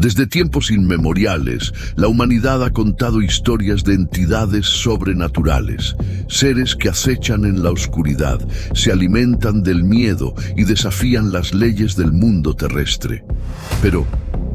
Desde tiempos inmemoriales, la humanidad ha contado historias de entidades sobrenaturales, seres que acechan en la oscuridad, se alimentan del miedo y desafían las leyes del mundo terrestre. Pero,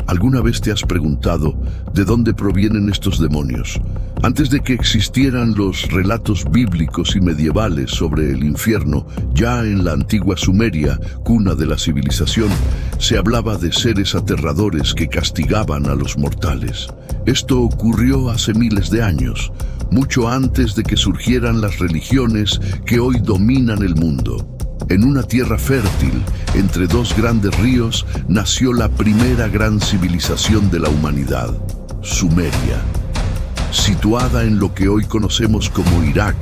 ¿alguna vez te has preguntado de dónde provienen estos demonios? Antes de que existieran los relatos bíblicos y medievales sobre el infierno, ya en la antigua Sumeria, cuna de la civilización, se hablaba de seres aterradores que castigaban a los mortales. Esto ocurrió hace miles de años, mucho antes de que surgieran las religiones que hoy dominan el mundo. En una tierra fértil, entre dos grandes ríos, nació la primera gran civilización de la humanidad, Sumeria. Situada en lo que hoy conocemos como Irak,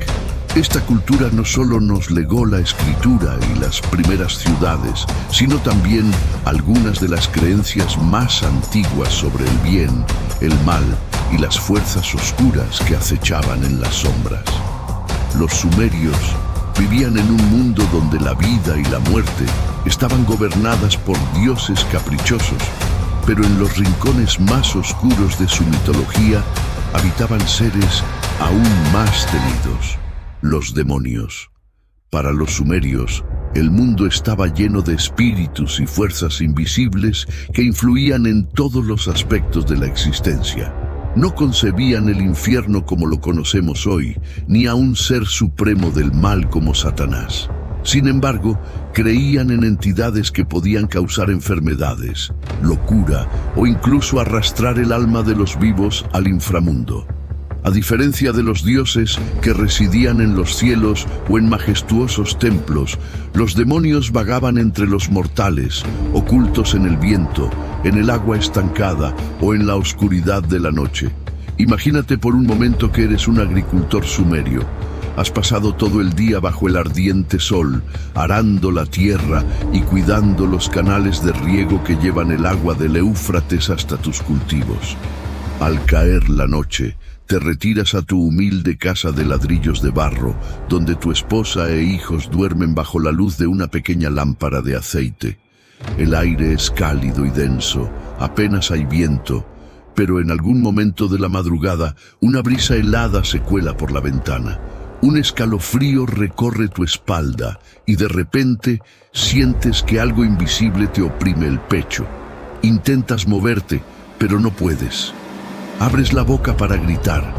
esta cultura no solo nos legó la escritura y las primeras ciudades, sino también algunas de las creencias más antiguas sobre el bien, el mal y las fuerzas oscuras que acechaban en las sombras. Los sumerios vivían en un mundo donde la vida y la muerte estaban gobernadas por dioses caprichosos, pero en los rincones más oscuros de su mitología habitaban seres aún más temidos, los demonios. Para los sumerios, el mundo estaba lleno de espíritus y fuerzas invisibles que influían en todos los aspectos de la existencia. No concebían el infierno como lo conocemos hoy, ni a un ser supremo del mal como Satanás. Sin embargo, creían en entidades que podían causar enfermedades, locura o incluso arrastrar el alma de los vivos al inframundo. A diferencia de los dioses que residían en los cielos o en majestuosos templos, los demonios vagaban entre los mortales, ocultos en el viento, en el agua estancada o en la oscuridad de la noche. Imagínate por un momento que eres un agricultor sumerio. Has pasado todo el día bajo el ardiente sol, arando la tierra y cuidando los canales de riego que llevan el agua del Éufrates hasta tus cultivos. Al caer la noche, te retiras a tu humilde casa de ladrillos de barro, donde tu esposa e hijos duermen bajo la luz de una pequeña lámpara de aceite. El aire es cálido y denso, apenas hay viento, pero en algún momento de la madrugada, una brisa helada se cuela por la ventana. Un escalofrío recorre tu espalda y de repente sientes que algo invisible te oprime el pecho. Intentas moverte, pero no puedes. Abres la boca para gritar,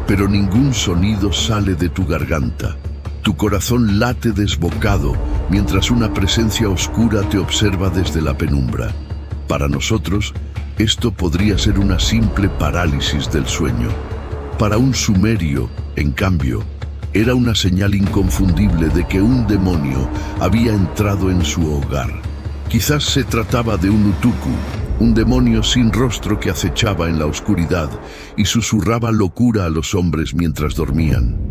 pero ningún sonido sale de tu garganta. Tu corazón late desbocado mientras una presencia oscura te observa desde la penumbra. Para nosotros, esto podría ser una simple parálisis del sueño. Para un sumerio, en cambio, era una señal inconfundible de que un demonio había entrado en su hogar. Quizás se trataba de un utuku, un demonio sin rostro que acechaba en la oscuridad y susurraba locura a los hombres mientras dormían.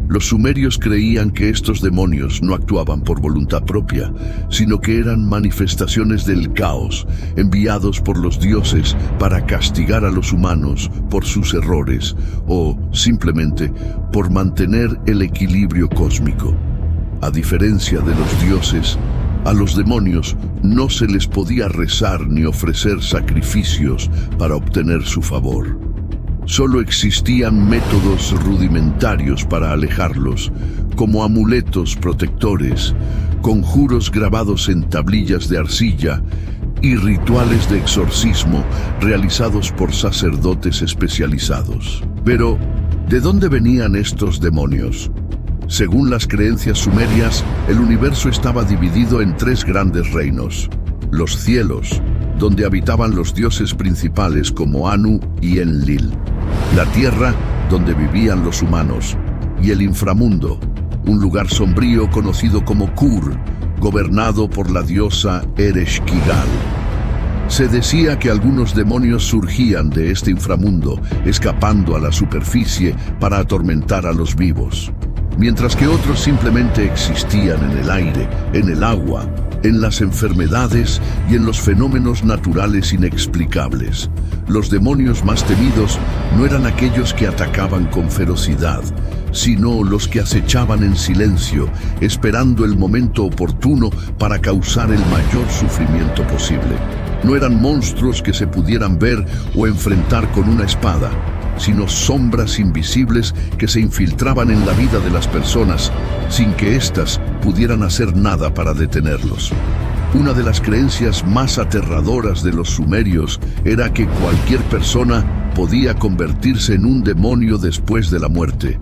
Los sumerios creían que estos demonios no actuaban por voluntad propia, sino que eran manifestaciones del caos, enviados por los dioses para castigar a los humanos por sus errores o, simplemente, por mantener el equilibrio cósmico. A diferencia de los dioses, a los demonios no se les podía rezar ni ofrecer sacrificios para obtener su favor. Solo existían métodos rudimentarios para alejarlos, como amuletos protectores, conjuros grabados en tablillas de arcilla y rituales de exorcismo realizados por sacerdotes especializados. Pero, ¿de dónde venían estos demonios? Según las creencias sumerias, el universo estaba dividido en tres grandes reinos: los cielos, donde habitaban los dioses principales como Anu y Enlil; la tierra, donde vivían los humanos; y el inframundo, un lugar sombrío conocido como Kur, gobernado por la diosa Ereshkigal. Se decía que algunos demonios surgían de este inframundo, escapando a la superficie para atormentar a los vivos, mientras que otros simplemente existían en el aire, en el agua, en las enfermedades y en los fenómenos naturales inexplicables. Los demonios más temidos no eran aquellos que atacaban con ferocidad, sino los que acechaban en silencio, esperando el momento oportuno para causar el mayor sufrimiento posible. No eran monstruos que se pudieran ver o enfrentar con una espada, sino sombras invisibles que se infiltraban en la vida de las personas sin que éstas pudieran hacer nada para detenerlos. Una de las creencias más aterradoras de los sumerios era que cualquier persona podía convertirse en un demonio después de la muerte.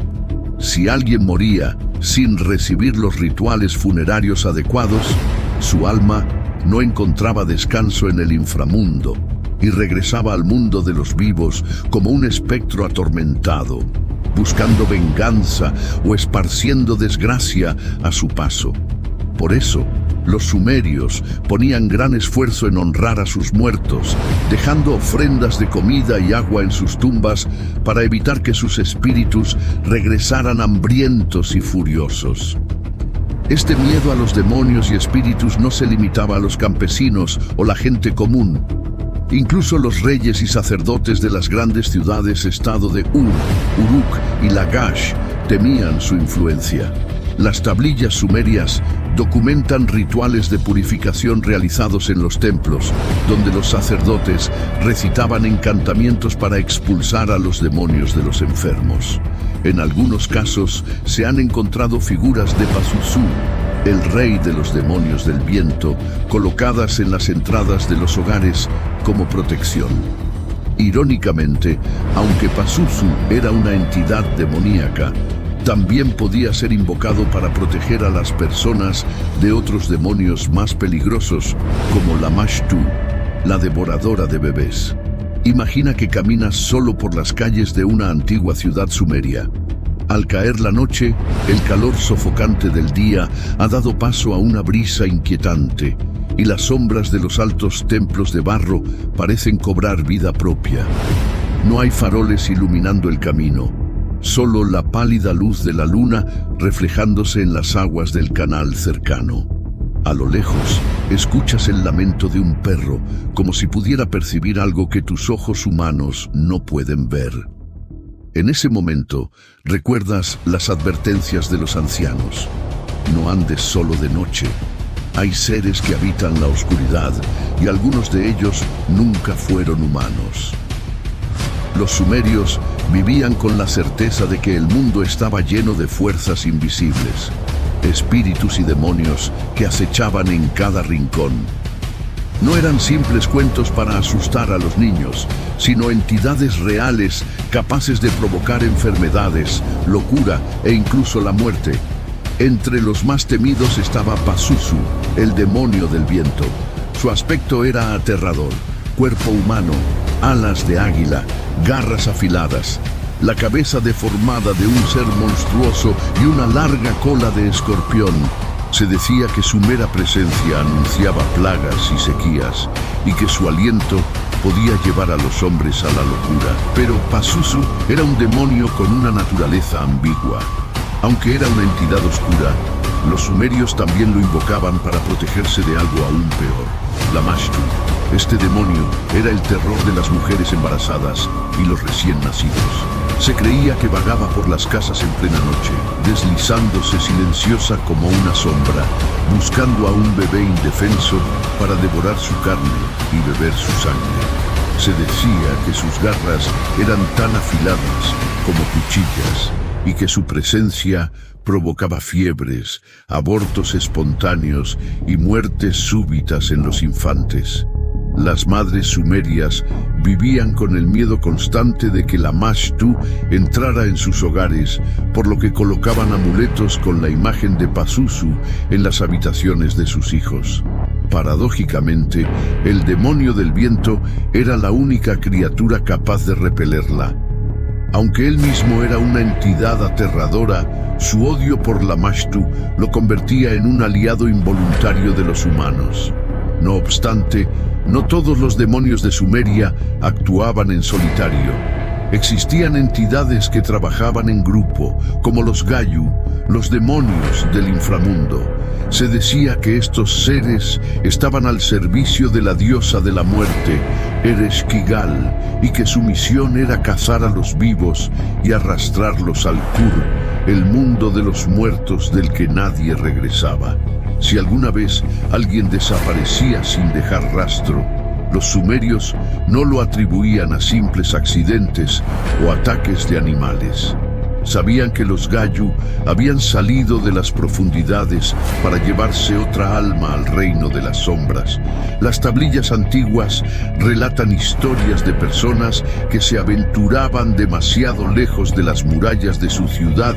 Si alguien moría sin recibir los rituales funerarios adecuados, su alma no encontraba descanso en el inframundo y regresaba al mundo de los vivos como un espectro atormentado, buscando venganza o esparciendo desgracia a su paso. Por eso, los sumerios ponían gran esfuerzo en honrar a sus muertos, dejando ofrendas de comida y agua en sus tumbas para evitar que sus espíritus regresaran hambrientos y furiosos. Este miedo a los demonios y espíritus no se limitaba a los campesinos o la gente común. Incluso los reyes y sacerdotes de las grandes ciudades-estado de Uruk y Lagash temían su influencia. Las tablillas sumerias documentan rituales de purificación realizados en los templos, donde los sacerdotes recitaban encantamientos para expulsar a los demonios de los enfermos. En algunos casos se han encontrado figuras de Pazuzu, el rey de los demonios del viento, colocadas en las entradas de los hogares como protección. Irónicamente, aunque Pazuzu era una entidad demoníaca, también podía ser invocado para proteger a las personas de otros demonios más peligrosos, como la Mashtu, la devoradora de bebés. Imagina que caminas solo por las calles de una antigua ciudad sumeria. Al caer la noche, el calor sofocante del día ha dado paso a una brisa inquietante, y las sombras de los altos templos de barro parecen cobrar vida propia. No hay faroles iluminando el camino, solo la pálida luz de la luna reflejándose en las aguas del canal cercano. A lo lejos, escuchas el lamento de un perro, como si pudiera percibir algo que tus ojos humanos no pueden ver. En ese momento, recuerdas las advertencias de los ancianos. No andes solo de noche. Hay seres que habitan la oscuridad y algunos de ellos nunca fueron humanos. Los sumerios vivían con la certeza de que el mundo estaba lleno de fuerzas invisibles, espíritus y demonios que acechaban en cada rincón. No eran simples cuentos para asustar a los niños, sino entidades reales capaces de provocar enfermedades, locura e incluso la muerte. Entre los más temidos estaba Pazuzu, el demonio del viento. Su aspecto era aterrador: cuerpo humano, alas de águila, garras afiladas, la cabeza deformada de un ser monstruoso y una larga cola de escorpión. Se decía que su mera presencia anunciaba plagas y sequías, y que su aliento podía llevar a los hombres a la locura. Pero Pazuzu era un demonio con una naturaleza ambigua. Aunque era una entidad oscura, los sumerios también lo invocaban para protegerse de algo aún peor: la Mashtu. Este demonio era el terror de las mujeres embarazadas y los recién nacidos. Se creía que vagaba por las casas en plena noche, deslizándose silenciosa como una sombra, buscando a un bebé indefenso para devorar su carne y beber su sangre. Se decía que sus garras eran tan afiladas como cuchillas y que su presencia provocaba fiebres, abortos espontáneos y muertes súbitas en los infantes. Las madres sumerias vivían con el miedo constante de que la Mashtu entrara en sus hogares, por lo que colocaban amuletos con la imagen de Pazuzu en las habitaciones de sus hijos. Paradójicamente, el demonio del viento era la única criatura capaz de repelerla. Aunque él mismo era una entidad aterradora, su odio por la Mashtu lo convertía en un aliado involuntario de los humanos. No obstante, no todos los demonios de Sumeria actuaban en solitario. Existían entidades que trabajaban en grupo, como los Gayu, los demonios del inframundo. Se decía que estos seres estaban al servicio de la diosa de la muerte, Ereshkigal, y que su misión era cazar a los vivos y arrastrarlos al Kur, el mundo de los muertos del que nadie regresaba. Si alguna vez alguien desaparecía sin dejar rastro, Los sumerios no lo atribuían a simples accidentes o ataques de animales. Sabían que los Gayu habían salido de las profundidades para llevarse otra alma al reino de las sombras. Las tablillas antiguas relatan historias de personas que se aventuraban demasiado lejos de las murallas de su ciudad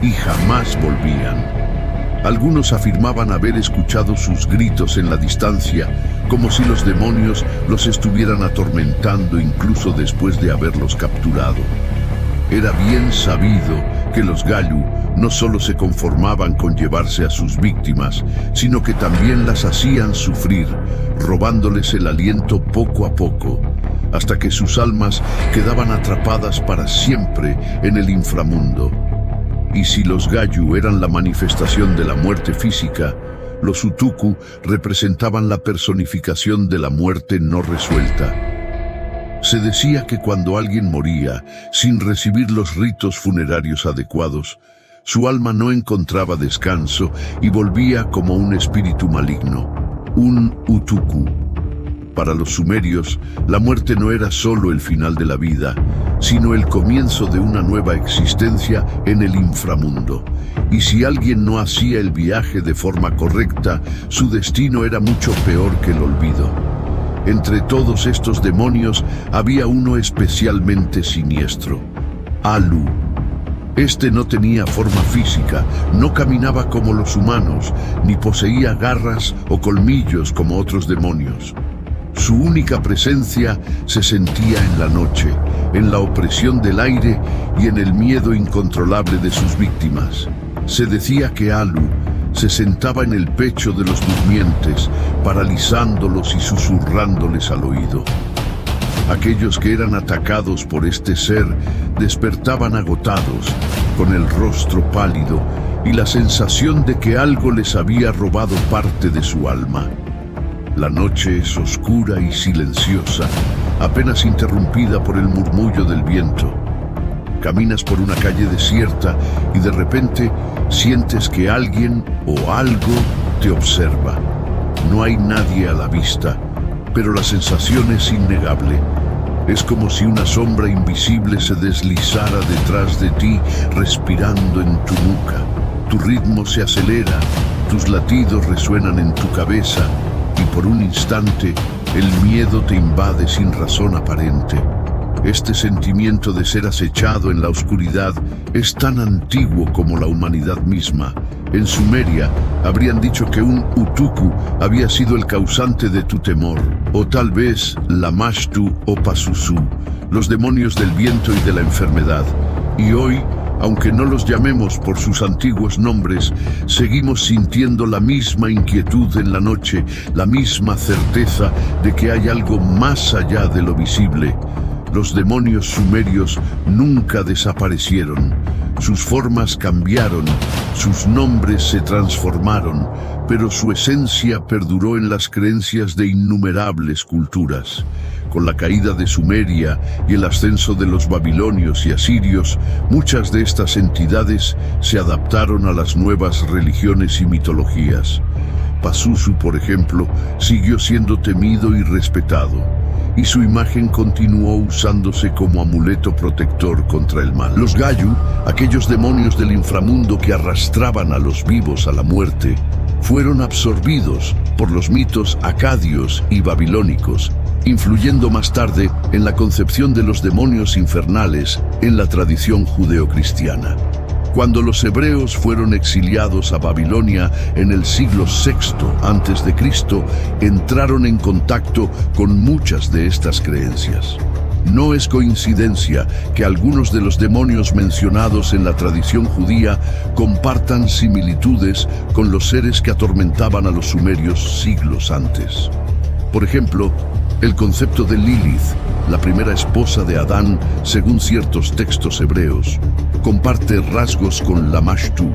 y jamás volvían. Algunos afirmaban haber escuchado sus gritos en la distancia, como si los demonios los estuvieran atormentando incluso después de haberlos capturado. Era bien sabido que los Gayu no solo se conformaban con llevarse a sus víctimas, sino que también las hacían sufrir, robándoles el aliento poco a poco, hasta que sus almas quedaban atrapadas para siempre en el inframundo. Y si los Gayu eran la manifestación de la muerte física, los Utuku representaban la personificación de la muerte no resuelta. Se decía que cuando alguien moría sin recibir los ritos funerarios adecuados, su alma no encontraba descanso y volvía como un espíritu maligno, un Utuku. Para los sumerios, la muerte no era solo el final de la vida, sino el comienzo de una nueva existencia en el inframundo. Y si alguien no hacía el viaje de forma correcta, su destino era mucho peor que el olvido. Entre todos estos demonios había uno especialmente siniestro, Alu. Este no tenía forma física, no caminaba como los humanos, ni poseía garras o colmillos como otros demonios. Su única presencia se sentía en la noche, en la opresión del aire y en el miedo incontrolable de sus víctimas. Se decía que Alu se sentaba en el pecho de los durmientes, paralizándolos y susurrándoles al oído. Aquellos que eran atacados por este ser despertaban agotados, con el rostro pálido y la sensación de que algo les había robado parte de su alma. La noche es oscura y silenciosa, apenas interrumpida por el murmullo del viento. Caminas por una calle desierta y de repente sientes que alguien o algo te observa. No hay nadie a la vista, pero la sensación es innegable. Es como si una sombra invisible se deslizara detrás de ti, respirando en tu nuca. Tu ritmo se acelera, tus latidos resuenan en tu cabeza y por un instante el miedo te invade sin razón aparente. Este sentimiento de ser acechado en la oscuridad es tan antiguo como la humanidad misma. En Sumeria habrían dicho que un Utuku había sido el causante de tu temor, o tal vez Lamashtu o Pazuzu, los demonios del viento y de la enfermedad. Y hoy, aunque no los llamemos por sus antiguos nombres, seguimos sintiendo la misma inquietud en la noche, la misma certeza de que hay algo más allá de lo visible. Los demonios sumerios nunca desaparecieron. Sus formas cambiaron, sus nombres se transformaron, pero su esencia perduró en las creencias de innumerables culturas. Con la caída de Sumeria y el ascenso de los babilonios y asirios, muchas de estas entidades se adaptaron a las nuevas religiones y mitologías. Pazuzu, por ejemplo, siguió siendo temido y respetado, y su imagen continuó usándose como amuleto protector contra el mal. Los Gayu, aquellos demonios del inframundo que arrastraban a los vivos a la muerte, fueron absorbidos por los mitos acadios y babilónicos, influyendo más tarde en la concepción de los demonios infernales en la tradición judeocristiana. Cuando los hebreos fueron exiliados a Babilonia en el siglo VI a.C., entraron en contacto con muchas de estas creencias. No es coincidencia que algunos de los demonios mencionados en la tradición judía compartan similitudes con los seres que atormentaban a los sumerios siglos antes. Por ejemplo, el concepto de Lilith, la primera esposa de Adán, según ciertos textos hebreos, comparte rasgos con Lamashtu.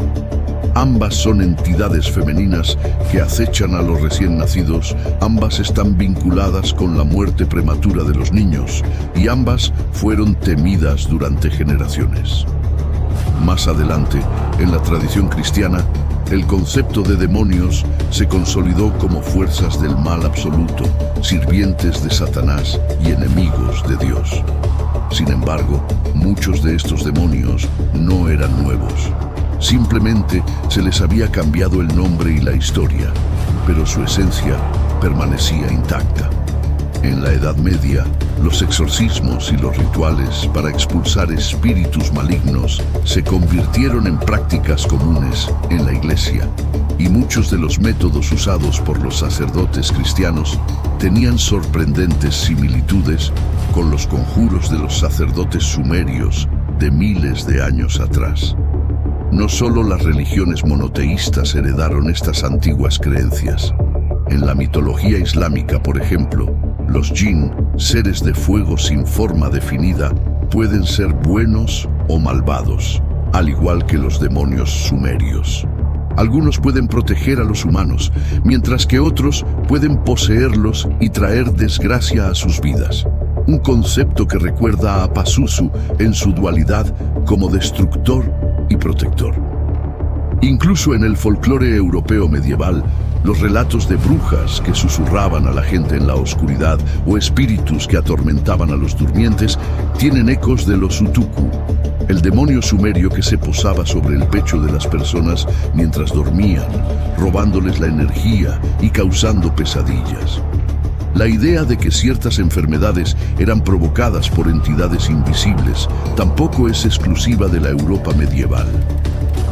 Ambas son entidades femeninas que acechan a los recién nacidos, ambas están vinculadas con la muerte prematura de los niños y ambas fueron temidas durante generaciones. Más adelante, en la tradición cristiana, El concepto de demonios se consolidó como fuerzas del mal absoluto, sirvientes de Satanás y enemigos de Dios. Sin embargo, muchos de estos demonios no eran nuevos. Simplemente se les había cambiado el nombre y la historia, pero su esencia permanecía intacta. En la Edad Media, los exorcismos y los rituales para expulsar espíritus malignos se convirtieron en prácticas comunes en la Iglesia, y muchos de los métodos usados por los sacerdotes cristianos tenían sorprendentes similitudes con los conjuros de los sacerdotes sumerios de miles de años atrás. No solo las religiones monoteístas heredaron estas antiguas creencias. En la mitología islámica, por ejemplo, los jinn, seres de fuego sin forma definida, pueden ser buenos o malvados, al igual que los demonios sumerios. Algunos pueden proteger a los humanos, mientras que otros pueden poseerlos y traer desgracia a sus vidas. Un concepto que recuerda a Pazuzu en su dualidad como destructor y protector. Incluso en el folclore europeo medieval, los relatos de brujas que susurraban a la gente en la oscuridad o espíritus que atormentaban a los durmientes tienen ecos de los Utuku, el demonio sumerio que se posaba sobre el pecho de las personas mientras dormían, robándoles la energía y causando pesadillas. La idea de que ciertas enfermedades eran provocadas por entidades invisibles tampoco es exclusiva de la Europa medieval.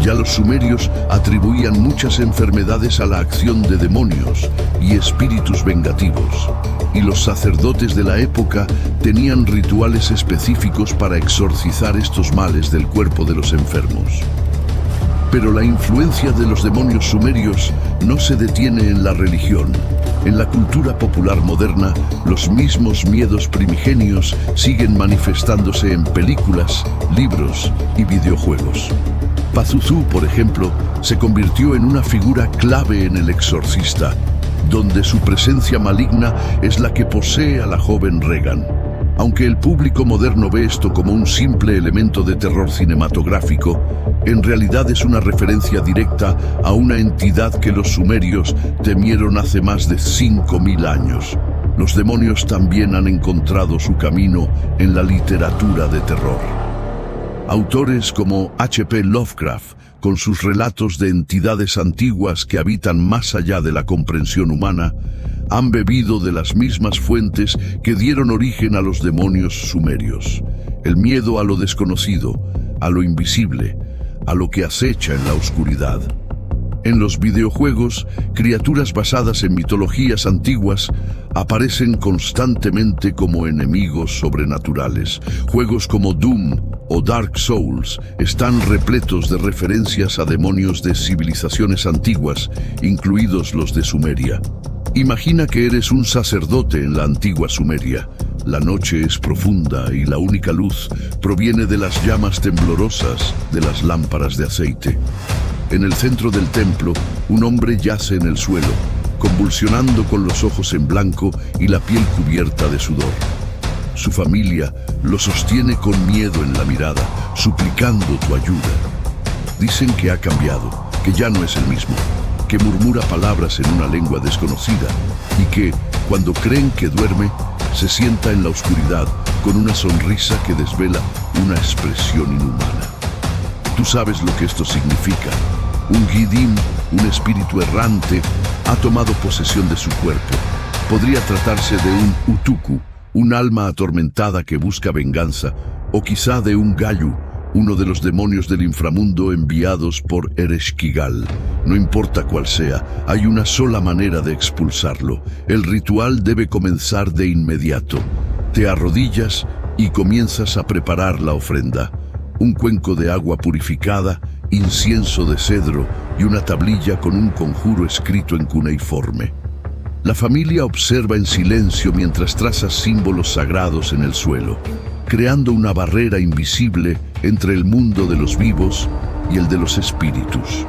Ya los sumerios atribuían muchas enfermedades a la acción de demonios y espíritus vengativos, y los sacerdotes de la época tenían rituales específicos para exorcizar estos males del cuerpo de los enfermos. Pero la influencia de los demonios sumerios no se detiene en la religión. En la cultura popular moderna, los mismos miedos primigenios siguen manifestándose en películas, libros y videojuegos. Pazuzu, por ejemplo, se convirtió en una figura clave en El Exorcista, donde su presencia maligna es la que posee a la joven Regan. Aunque el público moderno ve esto como un simple elemento de terror cinematográfico, en realidad es una referencia directa a una entidad que los sumerios temieron hace más de 5000 años. Los demonios también han encontrado su camino en la literatura de terror. Autores como H.P. Lovecraft, con sus relatos de entidades antiguas que habitan más allá de la comprensión humana, han bebido de las mismas fuentes que dieron origen a los demonios sumerios. El miedo a lo desconocido, a lo invisible, a lo que acecha en la oscuridad. En los videojuegos, criaturas basadas en mitologías antiguas aparecen constantemente como enemigos sobrenaturales. Juegos como Doom o Dark Souls están repletos de referencias a demonios de civilizaciones antiguas, incluidos los de Sumeria. Imagina que eres un sacerdote en la antigua Sumeria. La noche es profunda y la única luz proviene de las llamas temblorosas de las lámparas de aceite. En el centro del templo, un hombre yace en el suelo, convulsionando con los ojos en blanco y la piel cubierta de sudor. Su familia lo sostiene con miedo en la mirada, suplicando tu ayuda. Dicen que ha cambiado, que ya no es el mismo, que murmura palabras en una lengua desconocida y que, cuando creen que duerme, se sienta en la oscuridad con una sonrisa que desvela una expresión inhumana. Tú sabes lo que esto significa. Un Gidim, un espíritu errante, ha tomado posesión de su cuerpo. Podría tratarse de un Utuku, un alma atormentada que busca venganza, o quizá de un Gayu, uno de los demonios del inframundo enviados por Ereshkigal. No importa cuál sea, hay una sola manera de expulsarlo. El ritual debe comenzar de inmediato. Te arrodillas y comienzas a preparar la ofrenda. Un cuenco de agua purificada, incienso de cedro y una tablilla con un conjuro escrito en cuneiforme. La familia observa en silencio mientras trazas símbolos sagrados en el suelo, creando una barrera invisible entre el mundo de los vivos y el de los espíritus.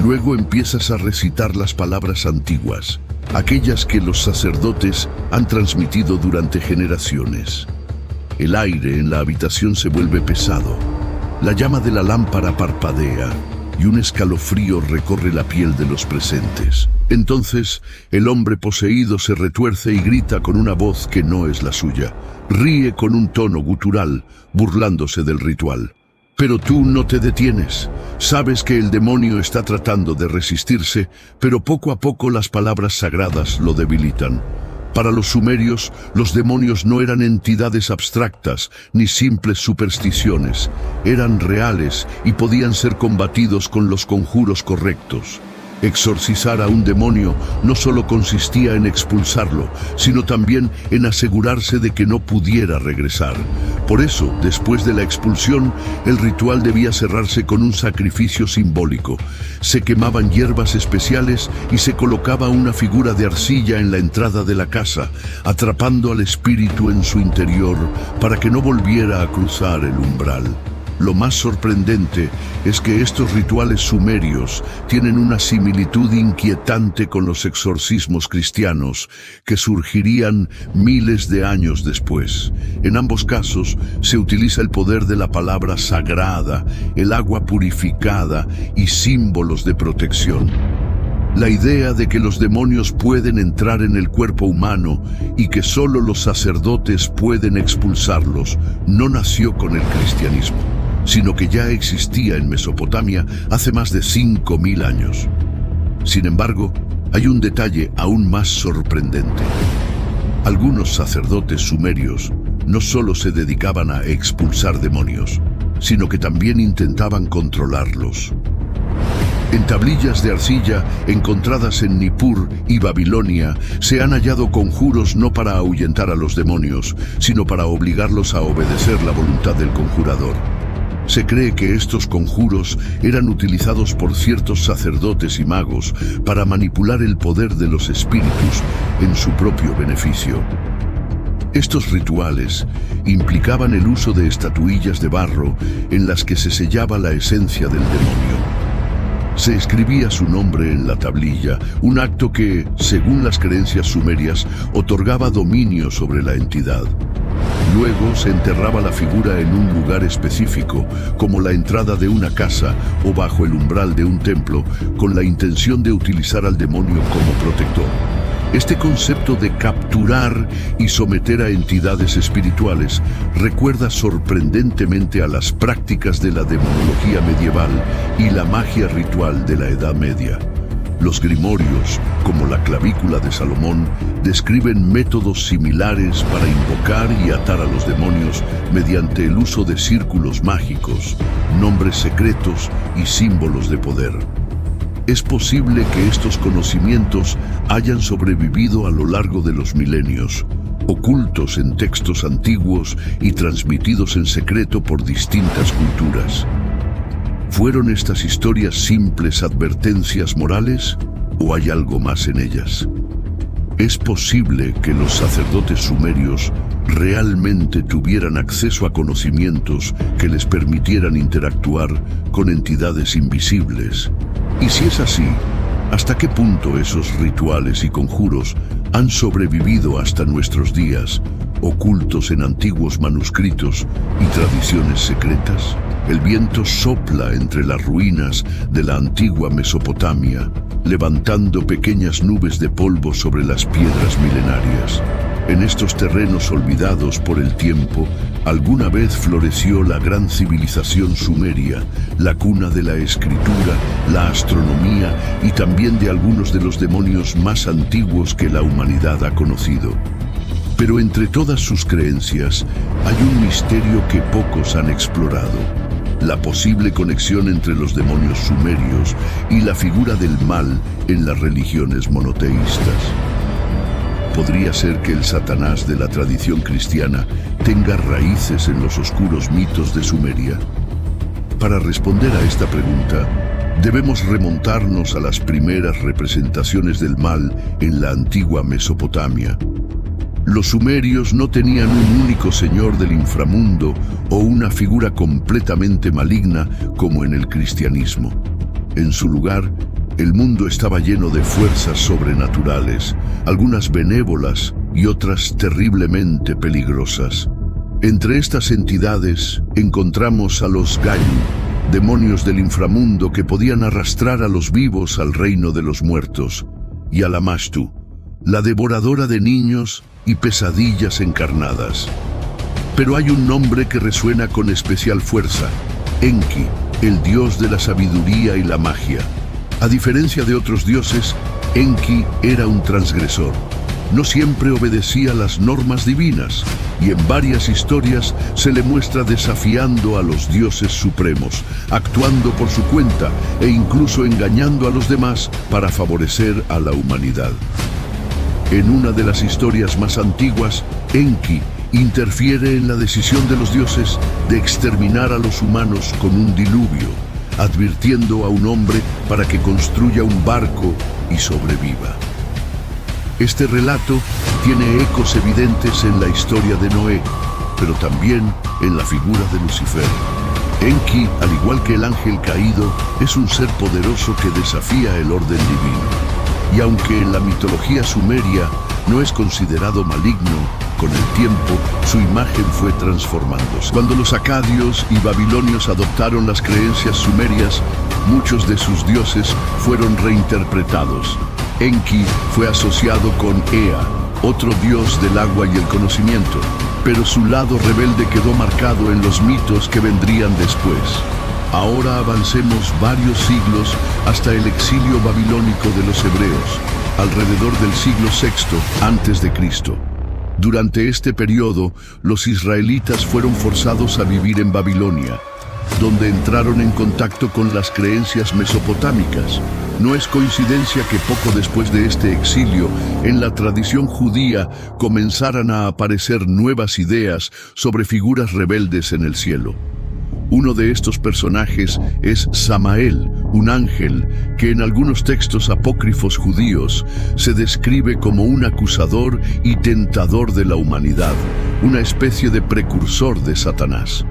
Luego empiezas a recitar las palabras antiguas, aquellas que los sacerdotes han transmitido durante generaciones. El aire en la habitación se vuelve pesado. La llama de la lámpara parpadea y un escalofrío recorre la piel de los presentes. Entonces, el hombre poseído se retuerce y grita con una voz que no es la suya. Ríe con un tono gutural, burlándose del ritual. Pero tú no te detienes. Sabes que el demonio está tratando de resistirse, pero poco a poco las palabras sagradas lo debilitan. Para los sumerios, los demonios no eran entidades abstractas ni simples supersticiones. Eran reales y podían ser combatidos con los conjuros correctos. Exorcizar a un demonio no solo consistía en expulsarlo, sino también en asegurarse de que no pudiera regresar. Por eso, después de la expulsión, el ritual debía cerrarse con un sacrificio simbólico. Se quemaban hierbas especiales y se colocaba una figura de arcilla en la entrada de la casa, atrapando al espíritu en su interior para que no volviera a cruzar el umbral. Lo más sorprendente es que estos rituales sumerios tienen una similitud inquietante con los exorcismos cristianos que surgirían miles de años después. En ambos casos se utiliza el poder de la palabra sagrada, el agua purificada y símbolos de protección. La idea de que los demonios pueden entrar en el cuerpo humano y que solo los sacerdotes pueden expulsarlos no nació con el cristianismo, sino que ya existía en Mesopotamia hace más de 5.000 años. Sin embargo, hay un detalle aún más sorprendente. Algunos sacerdotes sumerios no solo se dedicaban a expulsar demonios, sino que también intentaban controlarlos. En tablillas de arcilla encontradas en Nippur y Babilonia se han hallado conjuros no para ahuyentar a los demonios, sino para obligarlos a obedecer la voluntad del conjurador. Se cree que estos conjuros eran utilizados por ciertos sacerdotes y magos para manipular el poder de los espíritus en su propio beneficio. Estos rituales implicaban el uso de estatuillas de barro en las que se sellaba la esencia del demonio. Se escribía su nombre en la tablilla, un acto que, según las creencias sumerias, otorgaba dominio sobre la entidad. Luego se enterraba la figura en un lugar específico, como la entrada de una casa o bajo el umbral de un templo, con la intención de utilizar al demonio como protector. Este concepto de capturar y someter a entidades espirituales recuerda sorprendentemente a las prácticas de la demonología medieval y la magia ritual de la Edad Media. Los grimorios, como la clavícula de Salomón, describen métodos similares para invocar y atar a los demonios mediante el uso de círculos mágicos, nombres secretos y símbolos de poder. Es posible que estos conocimientos hayan sobrevivido a lo largo de los milenios, ocultos en textos antiguos y transmitidos en secreto por distintas culturas. ¿Fueron estas historias simples advertencias morales o hay algo más en ellas? ¿Es posible que los sacerdotes sumerios realmente tuvieran acceso a conocimientos que les permitieran interactuar con entidades invisibles? Y si es así, ¿hasta qué punto esos rituales y conjuros han sobrevivido hasta nuestros días, ocultos en antiguos manuscritos y tradiciones secretas? El viento sopla entre las ruinas de la antigua Mesopotamia, levantando pequeñas nubes de polvo sobre las piedras milenarias. En estos terrenos olvidados por el tiempo, alguna vez floreció la gran civilización sumeria, la cuna de la escritura, la astronomía y también de algunos de los demonios más antiguos que la humanidad ha conocido. Pero entre todas sus creencias, hay un misterio que pocos han explorado: la posible conexión entre los demonios sumerios y la figura del mal en las religiones monoteístas. ¿Podría ser que el Satanás de la tradición cristiana tenga raíces en los oscuros mitos de Sumeria? Para responder a esta pregunta, debemos remontarnos a las primeras representaciones del mal en la antigua Mesopotamia. Los sumerios no tenían un único señor del inframundo o una figura completamente maligna como en el cristianismo. En su lugar, el mundo estaba lleno de fuerzas sobrenaturales, algunas benévolas y otras terriblemente peligrosas. Entre estas entidades encontramos a los Gallu, demonios del inframundo que podían arrastrar a los vivos al reino de los muertos, y a Lamashtu, la devoradora de niños y pesadillas encarnadas. Pero hay un nombre que resuena con especial fuerza: Enki, el dios de la sabiduría y la magia. A diferencia de otros dioses, Enki era un transgresor. No siempre obedecía las normas divinas, y en varias historias se le muestra desafiando a los dioses supremos, actuando por su cuenta e incluso engañando a los demás para favorecer a la humanidad. En una de las historias más antiguas, Enki interfiere en la decisión de los dioses de exterminar a los humanos con un diluvio, advirtiendo a un hombre para que construya un barco y sobreviva. Este relato tiene ecos evidentes en la historia de Noé, pero también en la figura de Lucifer. Enki, al igual que el ángel caído, es un ser poderoso que desafía el orden divino. Y aunque en la mitología sumeria no es considerado maligno, con el tiempo su imagen fue transformándose. Cuando los acadios y babilonios adoptaron las creencias sumerias, muchos de sus dioses fueron reinterpretados. Enki fue asociado con Ea, otro dios del agua y el conocimiento, pero su lado rebelde quedó marcado en los mitos que vendrían después. Ahora avancemos varios siglos hasta el exilio babilónico de los hebreos, alrededor del siglo VI a.C. Durante este periodo, los israelitas fueron forzados a vivir en Babilonia, donde entraron en contacto con las creencias mesopotámicas. No es coincidencia que poco después de este exilio, en la tradición judía comenzaran a aparecer nuevas ideas sobre figuras rebeldes en el cielo. Uno de estos personajes es Samael, un ángel que en algunos textos apócrifos judíos se describe como un acusador y tentador de la humanidad, una especie de precursor de Satanás.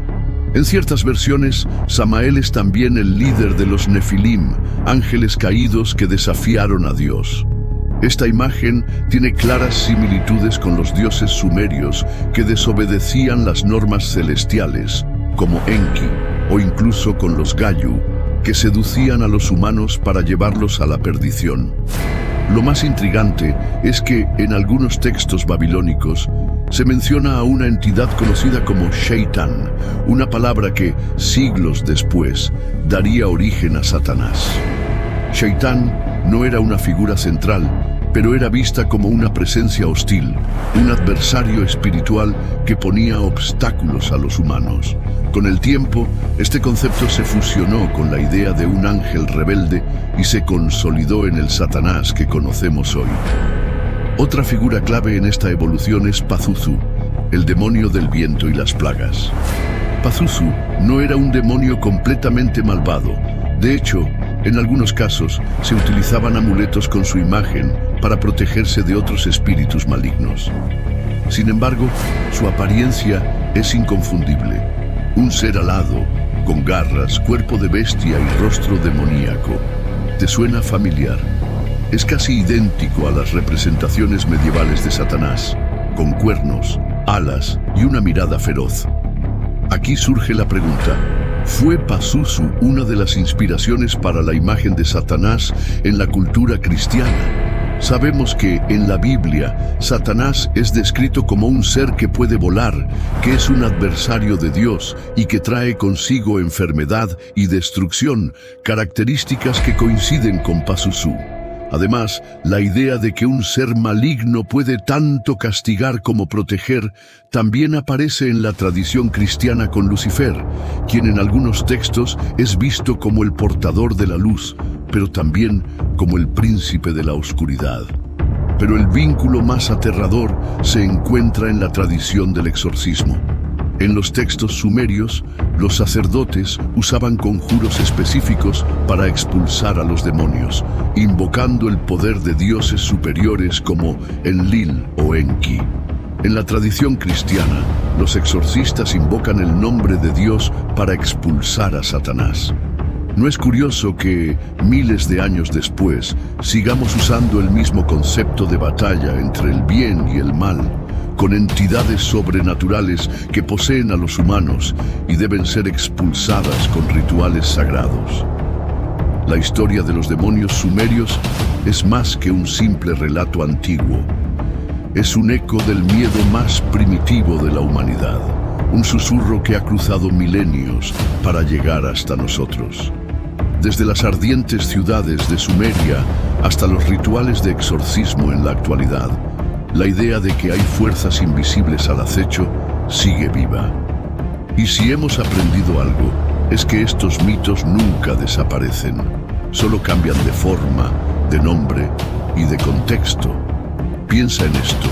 En ciertas versiones, Samael es también el líder de los Nefilim, ángeles caídos que desafiaron a Dios. Esta imagen tiene claras similitudes con los dioses sumerios que desobedecían las normas celestiales, como Enki, o incluso con los Gayu, que seducían a los humanos para llevarlos a la perdición. Lo más intrigante es que en algunos textos babilónicos se menciona a una entidad conocida como Sheitán, una palabra que, siglos después, daría origen a Satanás. Sheitán no era una figura central, pero era vista como una presencia hostil, un adversario espiritual que ponía obstáculos a los humanos. Con el tiempo, este concepto se fusionó con la idea de un ángel rebelde y se consolidó en el Satanás que conocemos hoy. Otra figura clave en esta evolución es Pazuzu, el demonio del viento y las plagas. Pazuzu no era un demonio completamente malvado. De hecho, en algunos casos se utilizaban amuletos con su imagen para protegerse de otros espíritus malignos. Sin embargo, su apariencia es inconfundible. Un ser alado, con garras, cuerpo de bestia y rostro demoníaco. ¿Te suena familiar? Es casi idéntico a las representaciones medievales de Satanás, con cuernos, alas y una mirada feroz. Aquí surge la pregunta: ¿fue Pazuzu una de las inspiraciones para la imagen de Satanás en la cultura cristiana? Sabemos que en la Biblia, Satanás es descrito como un ser que puede volar, que es un adversario de Dios y que trae consigo enfermedad y destrucción, características que coinciden con Pazuzu. Además, la idea de que un ser maligno puede tanto castigar como proteger también aparece en la tradición cristiana con Lucifer, quien en algunos textos es visto como el portador de la luz, pero también como el príncipe de la oscuridad. Pero el vínculo más aterrador se encuentra en la tradición del exorcismo. En los textos sumerios, los sacerdotes usaban conjuros específicos para expulsar a los demonios, invocando el poder de dioses superiores como Enlil o Enki. En la tradición cristiana, los exorcistas invocan el nombre de Dios para expulsar a Satanás. ¿No es curioso que, miles de años después, sigamos usando el mismo concepto de batalla entre el bien y el mal, con entidades sobrenaturales que poseen a los humanos y deben ser expulsadas con rituales sagrados. La historia de los demonios sumerios es más que un simple relato antiguo. Es un eco del miedo más primitivo de la humanidad, un susurro que ha cruzado milenios para llegar hasta nosotros. Desde las ardientes ciudades de Sumeria hasta los rituales de exorcismo en la actualidad, la idea de que hay fuerzas invisibles al acecho sigue viva. Y si hemos aprendido algo, es que estos mitos nunca desaparecen, solo cambian de forma, de nombre y de contexto. Piensa en esto.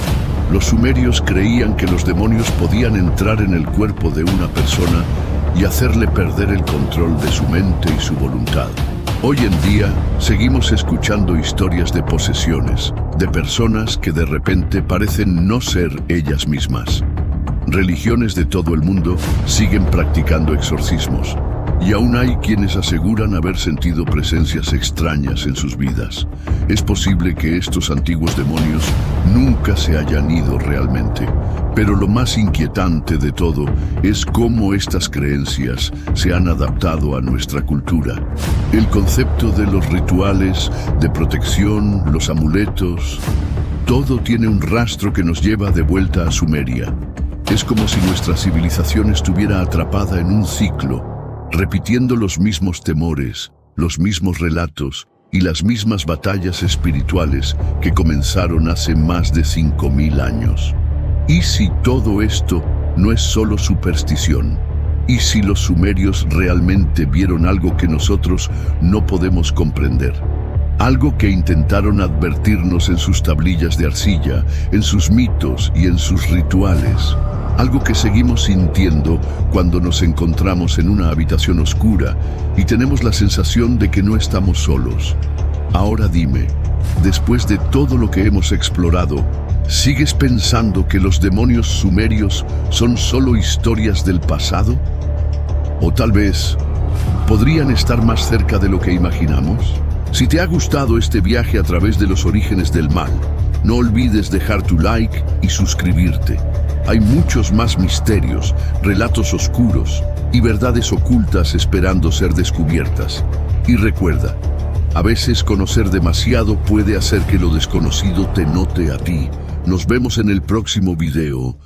Los sumerios creían que los demonios podían entrar en el cuerpo de una persona y hacerle perder el control de su mente y su voluntad. Hoy en día, seguimos escuchando historias de posesiones, de personas que de repente parecen no ser ellas mismas. Religiones de todo el mundo siguen practicando exorcismos, y aún hay quienes aseguran haber sentido presencias extrañas en sus vidas. Es posible que estos antiguos demonios nunca se hayan ido realmente, pero lo más inquietante de todo es cómo estas creencias se han adaptado a nuestra cultura. El concepto de los rituales, de protección, los amuletos, todo tiene un rastro que nos lleva de vuelta a Sumeria. Es como si nuestra civilización estuviera atrapada en un ciclo, repitiendo los mismos temores, los mismos relatos y las mismas batallas espirituales que comenzaron hace más de 5000 años. ¿Y si todo esto no es solo superstición? ¿Y si los sumerios realmente vieron algo que nosotros no podemos comprender? Algo que intentaron advertirnos en sus tablillas de arcilla, en sus mitos y en sus rituales. Algo que seguimos sintiendo cuando nos encontramos en una habitación oscura y tenemos la sensación de que no estamos solos. Ahora dime, después de todo lo que hemos explorado, ¿sigues pensando que los demonios sumerios son solo historias del pasado? ¿O tal vez podrían estar más cerca de lo que imaginamos? Si te ha gustado este viaje a través de los orígenes del mal, no olvides dejar tu like y suscribirte. Hay muchos más misterios, relatos oscuros y verdades ocultas esperando ser descubiertas. Y recuerda, a veces conocer demasiado puede hacer que lo desconocido te note a ti. Nos vemos en el próximo video.